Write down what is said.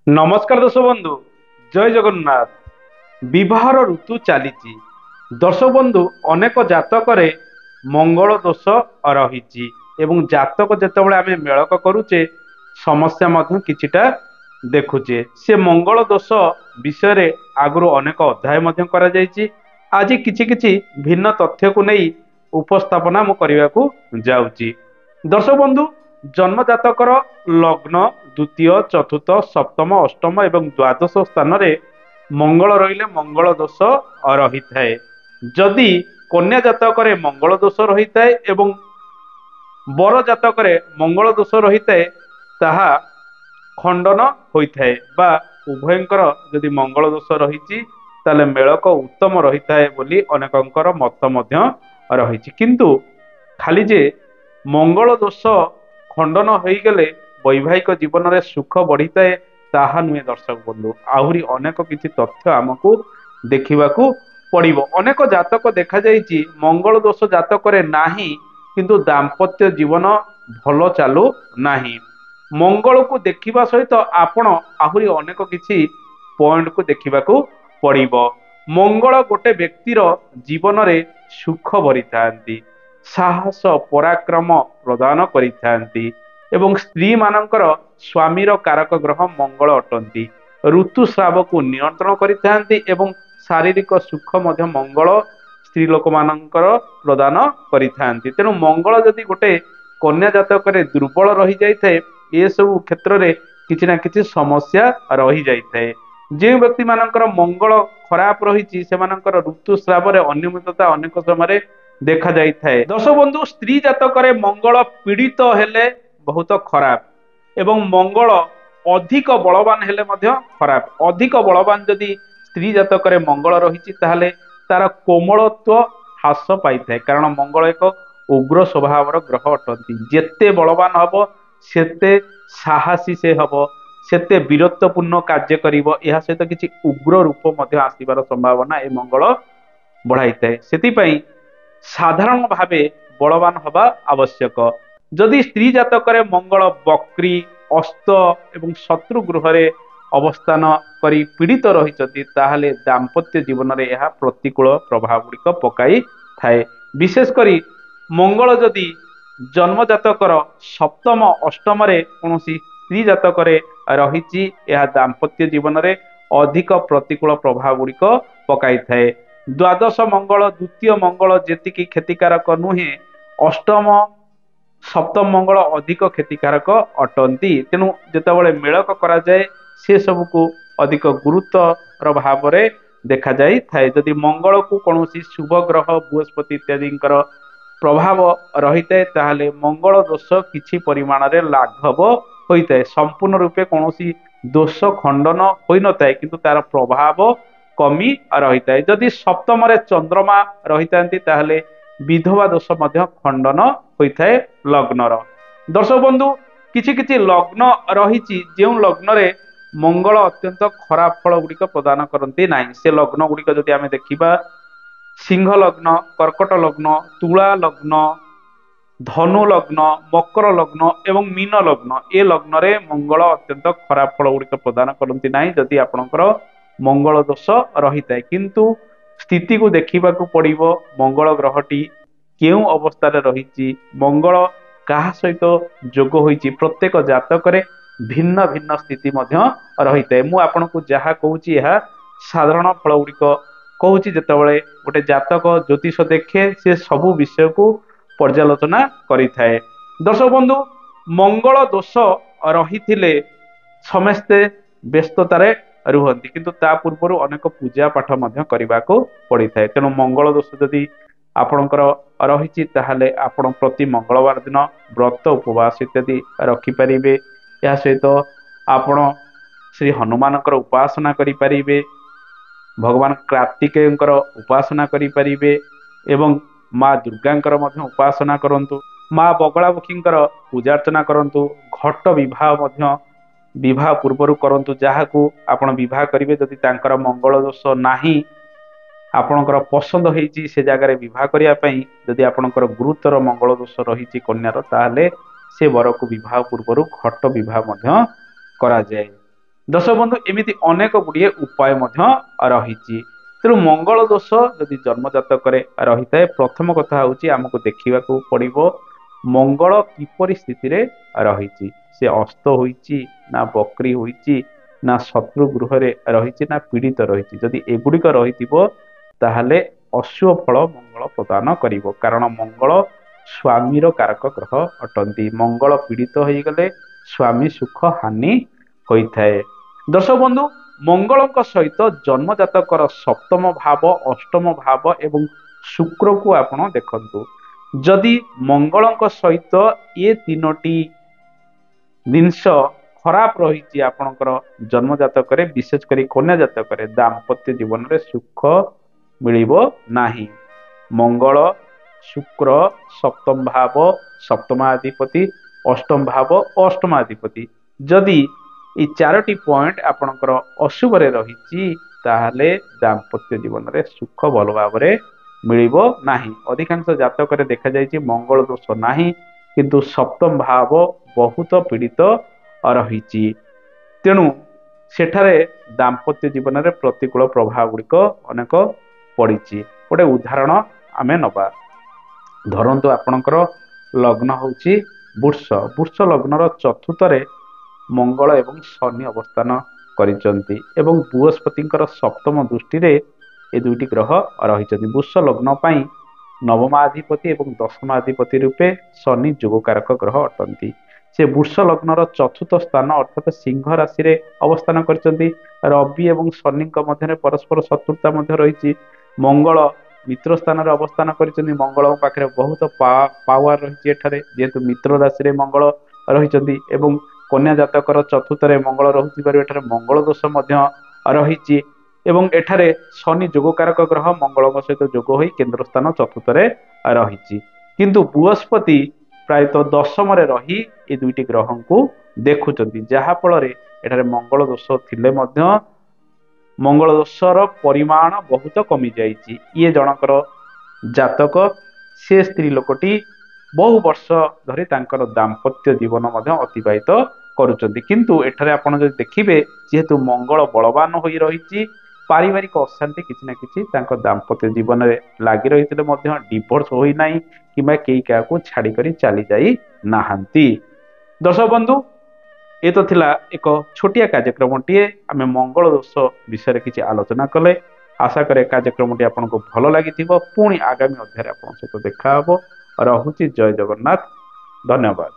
नमस्कार दर्शक बंधु जय जगन्नाथ। विवाहर ऋतु चली दर्शक बंधु अनेक जातक मंगल दोष रही जातक जितेबाला आम मेलक करुचे समस्या किछिटा देखुचे से मंगल दोष विषय आगु अनेक अध्याय आज किछि किछि भिन्न तथ्य को नहीं उपस्थापना करने को जाऊँगी। दर्शक बंधु जन्म जातकर लग्न द्वितीय चतुर्थ सप्तम अष्टम एवं द्वादश स्थान रे मंगल रहिले मंगल दोष रही थाए। जदि कन्या जातक मंगल दोष रही थाए एवं बर जातक मंगल दोष रही थाए ताहा खंडन होइथाए बा उभयंकर जदि मंगल दोष रही ताले मेलक उत्तम रही थाए बोली अनेकंकर मत मध्य रही। किंतु खाली जे मंगल दोष खंडन हो गले वैवाहिक जीवन में सुख बढ़ी थाए ताहा नुहे दर्शक बंधु आहरी अनेक किसी तथ्य आमको देखा पड़ो। अनेक जातक देखा जाइए मंगल दोष जातक नाही किंतु दाम्पत्य जीवन भल चालू नाही। मंगल को देखा सहित आपण आहरी अनेक किसी पॉइंट को देखा पड़ो। मंगल गोटे व्यक्तिर जीवन में सुख भरी था साहस पराक्रम प्रदान करिथांती एवं स्त्री मानकर स्वामीर कारक ग्रह मंगल अटंती ऋतुस्राव को नियंत्रण करिथांती एवं शारीरिक सुख मध्य मंगल स्त्री लोक मानकर प्रदान करिथांती। तेणु मंगल जदि गोटे कन्या जातक दुर्बल रही जाए ये सब क्षेत्र में किसी ना किसी समस्या रही जाए। जो व्यक्ति मानकर मंगल खराब रही से ऋतुस्राव अनियमितता अनेक समय देखा जाए। दर्शक बंधु स्त्री जातक मंगल पीड़ित हेले बहुत खराब एवं मंगल अधिक बलवान हेले मध्य खराब। अधिक बलवान जदि स्त्री जातक मंगल रही ताहले तार कोमलत्व ह्रास पाई थाए कारण मंगल एक उग्र स्वभाव ग्रह अटंती जेते बलवान हम सेते साहसी से हम सेते वीरत्वपूर्ण कार्य करिवो यह सहित किसी उग्र रूप मध्य आसीबार संभावना ए मंगल बढ़ाई थाए। सेतिपई साधारण भावे बलवान हवा आवश्यक। जदि स्त्री जातक मंगल बक्री अस्त एवं शत्रु गृह अवस्थान करी पीड़ित रही ताहले दाम्पत्य जीवन में यह प्रतिकूल प्रभाव गुड़िक पकाई थाए। विशेषकर मंगल जदि जन्म जातकर सप्तम अष्टम कौन स्त्री जातक रही यह दाम्पत्य जीवन में अधिक प्रतिकूल प्रभाव गुड़िक पकाई थाए। द्वादश मंगल द्वितीय मंगल जेतिकी क्षतिकारक नुहे अष्टम सप्तम मंगल अधिक क्षतिकारक अटंती। तेणु जितेबाला मेलक करा जाए से सब को अधिक गुरुत्वर भाव में देखा जाए थाए। जदि मंगल को कौन शुभ ग्रह बृहस्पति इत्यादि प्रभाव रही थाए ताहले मंगल दोष किछि परिमाण रे लाघव होता है। संपूर्ण रूपे कौन दोष खंडन हो न था किंतु तार प्रभाव कमी रही है। जदि सप्तम चंद्रमा रही ताहले विधवा दोष मध्य खंडन होता है लग्नर। दर्शक बंधु किछि किछि लग्न रही जो लग्न रे मंगल अत्यंत खराब फल गुड़िक प्रदान करती ना से लग्न गुड़िक जदि आम देखा सिंह लग्न कर्कट लग्न तुला लग्न धनु लग्न मकर लग्न एवं मीन लग्न ए लग्न रे मंगल अत्यंत खराब फल गुड़िक प्रदान करती ना जदि आपणकर मंगल दोष रही है। किंतु स्थिति को देखा पड़ो मंगल ग्रहटी केउ अवस्था रही मंगल क्या सहित जोग होती प्रत्येक जातक भिन्न भिन्न स्थिति रही है। मु आपन को जहाँ कहूँ यह साधारण फल गुड़िक कहूँ जितेबाला गोटे जातक ज्योतिष देखे से सबू विषय को पर्यालोचना करि थाए। दर्शक बंधु मंगल दोष रही समस्ते व्यस्ततार रुहंती किंतु ता पूर्व अनेक पूजा पाठ करने को पड़ी थाए। तेणु मंगल दोष जदि आपणकर रही ताहले आपण प्रति मंगलवार दिन व्रत उपवास इत्यादि रखिपारे। या सहित आपण श्री हनुमान उपासना करें भगवान कार्तिकेय उपासना करें एवं माँ दुर्गा उपासना करंतु माँ बगलामुखी पूजार्चना करंतु घट विवाह पूर्वर करंतु जहाँ को आपण विवाह करेंगे जदि तांकर मंगल दोष नाही आपणकर पसंद होती से जगार विवाह करने जदि आपणकर गुरुतर मंगल दोष रही कन्यार ताहले से वर को विवाह पूर्वर घट विवाह करा जाए। ଦର୍ଶକ ବନ୍ଧୁ ଏମିତି ଅନେକ ଗୁଡ଼ିଏ ଉପାୟ ମଧ୍ୟ ରହିଛି। ତେଣୁ ମଙ୍ଗଳ ଦୋଷ ଯଦି ଜନ୍ମ ଜାତକରେ ରହିଥାଏ, ପ୍ରଥମ କଥା ହେଉଛି ଆମକୁ ଦେଖିବାକୁ ପଡ଼ିବ ମଙ୍ଗଳ କିପରି ସ୍ଥିତିରେ ରହିଛି। ସେ ଅସ୍ତ ହୋଇଛି ନା ବକ୍ରି ହୋଇଛି ନା ଶତ୍ରୁ ଗୃହରେ ରହିଛି ନା ପୀଡ଼ିତ ରହିଛି। ଯଦି ଏଗୁଡ଼ିକ ରହିଥିବ ତାହେଲେ ଅଶୁଭ ଫଳ ମଙ୍ଗଳ ପ୍ରଦାନ କରିବ, କାରଣ ମଙ୍ଗଳ ସ୍ୱାମୀର କାରକ ଗ୍ରହ ଅଟନ୍ତି। ମଙ୍ଗଳ ପୀଡ଼ିତ ହୋଇଗଲେ ସ୍ୱାମୀ ସୁଖ ହାନି ହୋଇଥାଏ। ଦର୍ଶକ ବନ୍ଧୁ, ମଙ୍ଗଳଙ୍କ ସହିତ ଜନ୍ମ ଜାତକର ସପ୍ତମ ଭାବ, ଅଷ୍ଟମ ଭାବ ଏବଂ ଶୁକ୍ରକୁ ଆପଣ ଦେଖନ୍ତୁ। ଯଦି ମଙ୍ଗଳଙ୍କ ସହିତ ଏ ତିନୋଟି ଜିନିଷ ଖରାପ ରହିଛି ଆପଣଙ୍କର ଜନ୍ମ ଜାତକରେ, ବିଶେଷ କରି କନ୍ୟା ଜାତକରେ, ଦାମ୍ପତ୍ୟ ଜୀବନରେ ସୁଖ ମିଳିବ ନାହିଁ। ମଙ୍ଗଳ, ଶୁକ୍ର ସପ୍ତମ ଭାବ ସପ୍ତମାଧିପତି, ଅଷ୍ଟମ ଭାବ ଅଷ୍ଟମାଧିପତି, ଯଦି এই ଚାରୋଟି ପଏଣ୍ଟ ଆପଣଙ୍କର ଅଶୁଭରେ ରହିଛି ତାହେଲେ ଦାମ୍ପତ୍ୟ ଜୀବନରେ ସୁଖ ଭଲ ଭାବରେ ମିଳିବ ନାହିଁ। ଅଧିକାଂଶ ଜାତକରେ ଦେଖାଯାଇଛି ମଙ୍ଗଳ ଦୋଷ ନାହିଁ କିନ୍ତୁ ସପ୍ତମ ଭାବ ବହୁତ ପୀଡ଼ିତ ରହିଛି। ତେଣୁ ସେଠାରେ ଦାମ୍ପତ୍ୟ ଜୀବନରେ ପ୍ରତିକୂଳ ପ୍ରଭାବ ଗୁଡ଼ିକ ଅନେକ ପଡ଼ିଛି। ଗୋଟେ ଉଦାହରଣ ଆମେ ନେବା। ଧରନ୍ତୁ ଆପଣଙ୍କର ଲଗ୍ନ ହେଉଛି ବୃଷ। ବୃଷ ଲଗ୍ନର ଚତୁର୍ଥରେ ମଙ୍ଗଳ ଏବଂ ଶନି ଅବସ୍ଥାନ କରିଛନ୍ତି ଏବଂ ବୃହସ୍ପତିଙ୍କର ସପ୍ତମ ଦୃଷ୍ଟିରେ ଏ ଦୁଇଟି ଗ୍ରହ ରହିଛନ୍ତି। ବୃଷ ଲଗ୍ନ ପାଇଁ ନବମାଧିପତି ଏବଂ ଦଶମାଧିପତି ରୂପେ ଶନି ଯୋଗକାରକ ଗ୍ରହ ଅଟନ୍ତି। ସେ ବୃଷ ଲଗ୍ନର ଚତୁର୍ଥ ସ୍ଥାନ ଅର୍ଥାତ୍ ସିଂହ ରାଶିରେ ଅବସ୍ଥାନ କରିଛନ୍ତି। ରବି ଏବଂ ଶନିଙ୍କ ମଧ୍ୟରେ ପରସ୍ପର ଶତ୍ରୁତା ମଧ୍ୟ ରହିଛି। ମଙ୍ଗଳ ମିତ୍ର ସ୍ଥାନରେ ଅବସ୍ଥାନ କରିଛନ୍ତି। ମଙ୍ଗଳଙ୍କ ପାଖରେ ବହୁତ ପାୱାର ରହିଛି ଏଠାରେ, ଯେହେତୁ ମିତ୍ର ରାଶିରେ ମଙ୍ଗଳ ରହିଛନ୍ତି ଏବଂ କନ୍ୟା ଜାତକର ଚତୁର୍ଥରେ ମଙ୍ଗଳ ରହୁଥିବାରୁ ଏଠାରେ ମଙ୍ଗଳ ଦୋଷ ମଧ୍ୟ ରହିଛି ଏବଂ ଏଠାରେ ଶନି ଯୋଗକାରକ ଗ୍ରହ ମଙ୍ଗଳଙ୍କ ସହିତ ଯୋଗ ହୋଇ କେନ୍ଦ୍ର ସ୍ଥାନ ଚତୁର୍ଥରେ ରହିଛି। କିନ୍ତୁ ବୃହସ୍ପତି ପ୍ରାୟତଃ ଦଶମରେ ରହି ଏ ଦୁଇଟି ଗ୍ରହଙ୍କୁ ଦେଖୁଛନ୍ତି, ଯାହା ଫଳରେ ଏଠାରେ ମଙ୍ଗଳ ଦୋଷ ଥିଲେ ମଧ୍ୟ ମଙ୍ଗଳ ଦୋଷର ପରିମାଣ ବହୁତ କମି ଯାଇଛି। ଇଏ ଜଣଙ୍କର ଜାତକ, ସେ ସ୍ତ୍ରୀ ଲୋକଟି ବହୁ ବର୍ଷ ଧରି ତାଙ୍କର ଦାମ୍ପତ୍ୟ ଜୀବନ ମଧ୍ୟ ଅତିବାହିତ କରୁଛନ୍ତି। କିନ୍ତୁ ଏଠାରେ ଆପଣ ଯଦି ଦେଖିବେ, ଯେହେତୁ ମଙ୍ଗଳ ବଳବାନ ହୋଇ ରହିଛି, ପାରିବାରିକ ଅଶାନ୍ତି କିଛି ନା କିଛି ତାଙ୍କ ଦାମ୍ପତ୍ୟ ଜୀବନରେ ଲାଗି ରହିଥିଲେ ମଧ୍ୟ ଡିଭୋର୍ସ ହୋଇନାହିଁ କିମ୍ବା କେହି କାହାକୁ ଛାଡ଼ିକରି ଚାଲି ଯାଇ ନାହାନ୍ତି। ଦର୍ଶକ ବନ୍ଧୁ, ଏ ତ ଥିଲା ଏକ ଛୋଟିଆ କାର୍ଯ୍ୟକ୍ରମଟିଏ। ଆମେ ମଙ୍ଗଳ ଦୋଷ ବିଷୟରେ କିଛି ଆଲୋଚନା କଲେ। ଆଶା କରେ କାର୍ଯ୍ୟକ୍ରମଟି ଆପଣଙ୍କୁ ଭଲ ଲାଗିଥିବ। ପୁଣି ଆଗାମୀ ଅଧ୍ୟାୟରେ ଆପଣଙ୍କ ସହିତ ଦେଖା ହେବ। ରହୁଛି, ଜୟ ଜଗନ୍ନାଥ, ଧନ୍ୟବାଦ।